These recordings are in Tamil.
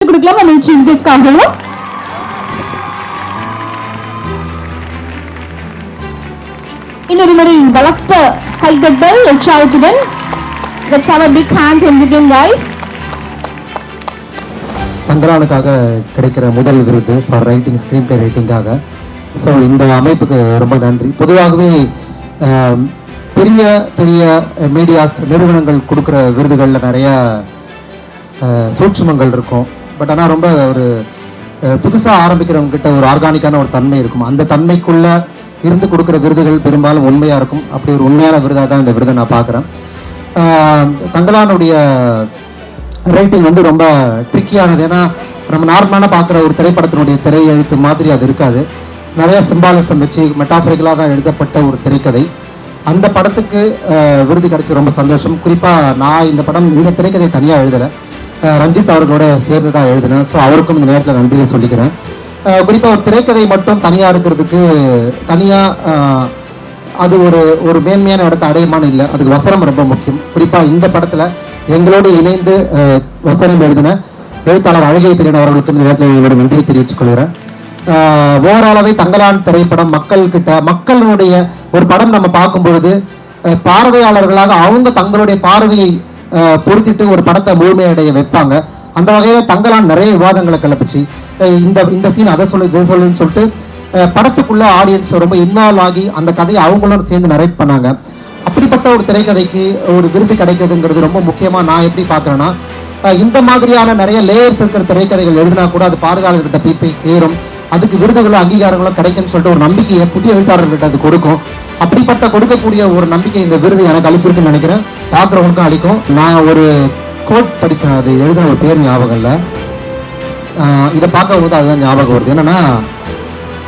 கொடுக்கலாம் நம்ம சீஃப் கெஸ்ட் ஆகணும். இன்னொரு முறை பலத்த கைதட்டல் உற்சாகத்துடன். Let's have a big hand and begin, guys. தங்கலானுக்காக கிடைக்கிற முதல் விருது ஃபார் ரைட்டிங் ஸ்க்ரீன் பிளே ரைட்டிங்காக. ஸோ இந்த அமைப்புக்கு ரொம்ப நன்றி. பொதுவாகவே பெரிய பெரிய மீடியாஸ் நிறுவனங்கள் கொடுக்குற விருதுகளில் நிறைய சூட்சுமங்கள் இருக்கும். பட் ஆனால் ரொம்ப ஒரு புதுசாக ஆரம்பிக்கிறவங்க கிட்ட ஒரு ஆர்கானிக்கான ஒரு தன்மை இருக்கும். அந்த தன்மைக்குள்ளே இருந்து கொடுக்குற விருதுகள் பெரும்பாலும் உண்மையாக இருக்கும். அப்படி ஒரு உண்மையான விருதாக தான் இந்த விருதை நான் பார்க்குறேன். தங்கலானுடைய ரைட்டிங் வந்து ரொம்ப ட்ரிக்கியானது. ஏன்னா நம்ம நார்மலான பார்க்குற ஒரு திரைப்படத்தினுடைய திரை எழுத்து மாதிரி அது இருக்காது. நிறைய சிம்பாலிசம் வச்சு மெட்டாஃபரிக்கலாக தான் எழுதப்பட்ட ஒரு திரைக்கதை. அந்த படத்துக்கு விருது கிடைச்சி ரொம்ப சந்தோஷம். குறிப்பாக நான் இந்த திரைக்கதை தனியாக எழுதலை, ரஞ்சித் அவர்களோட சேர்ந்து தான் எழுதினேன். ஸோ அவருக்கும் இந்த நேரத்தில் நன்றியை சொல்லிக்கிறேன். குறிப்பாக ஒரு திரைக்கதை மட்டும் தனியாக இருக்கிறதுக்கு தனியாக அது ஒரு மேன்மையான இடத்தை அடையமான இல்லை. அதுக்கு வசனம் ரொம்ப முக்கியம். குறிப்பாக இந்த படத்தில் எங்களோடு இணைந்து வசனம் எழுதின எழுத்தாளர் அழகிய திரையன் அவர்களுக்கு இந்த நேரத்தில் எங்களோட நன்றியை தெரிவித்துக் கொள்கிறேன். ஓவராலாவே தங்கலான் திரைப்படம் மக்களுடைய ஒரு படம் நம்ம பார்க்கும் பொழுது பார்வையாளர்களாக அவங்க தங்களுடைய பார்வையை பொறுத்திட்டு ஒரு படத்தை முழுமையடைய வைப்பாங்க. அந்த வகையில தங்கலான் நிறைய விவாதங்களை கிளப்பிச்சு. இந்த சீன் அதை சொல்லு இதை சொல்லுன்னு சொல்லிட்டு படத்துக்குள்ள ஆடியன்ஸ் ரொம்ப இன்வால்வ் ஆகி அந்த கதையை அவங்களோட சேர்ந்து நரேட் பண்ணாங்க. அப்படிப்பட்ட ஒரு திரைக்கதைக்கு ஒரு விருது கிடைக்கிறதுங்கிறது ரொம்ப முக்கியமா நான் எப்படி பார்க்குறேன்னா, இந்த மாதிரியான நிறைய லேயர்ஸ் இருக்கிற திரைக்கதைகள் எழுதினா கூட அது பார்வையாளர்கிட்ட போய் சேரும், அதுக்கு விருதுகளும் அங்கீகாரங்களும் கிடைக்கும்னு சொல்லிட்டு ஒரு நம்பிக்கையை புதிய எழுத்தாளர்கிட்ட அது கொடுக்கும். அப்படிப்பட்ட கொடுக்கக்கூடிய ஒரு நம்பிக்கை இந்த விருது எனக்கு அளிச்சிருக்குன்னு நினைக்கிறேன், பார்க்குறவங்களுக்கும் அளிக்கும். நான் ஒரு கோட் படித்தேன், அது எழுதின ஒரு பேர் ஞாபகம் இல்லை. இதை பார்க்கும் போது அதுதான் ஞாபகம் வருது. என்னன்னா,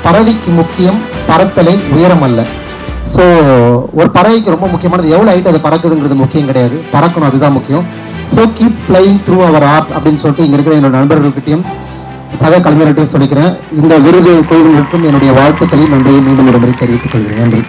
பறவைக்கு முக்கியம் பறத்தலை உயரம் அல்ல. ஸோ ஒரு பறவைக்கு ரொம்ப முக்கியமானது எவ்வளோ ஹைட் அது பறக்குதுங்கிறது முக்கியம் கிடையாது, பறக்கணும், அதுதான் முக்கியம். So keep flying through our art அப்படின்னு சொல்லிட்டு இங்கே இருக்கிற என்னோட நண்பர்கள்கிட்டையும் சக கலைஞர்கிட்டையும் சொல்லிக்கிறேன். இந்த விருது குழுவினருக்கும் என்னுடைய வாழ்த்துக்களை நன்றியை மீண்டும் ஒரு முறை தெரிவித்துக் கொள்கிறேன். நன்றி.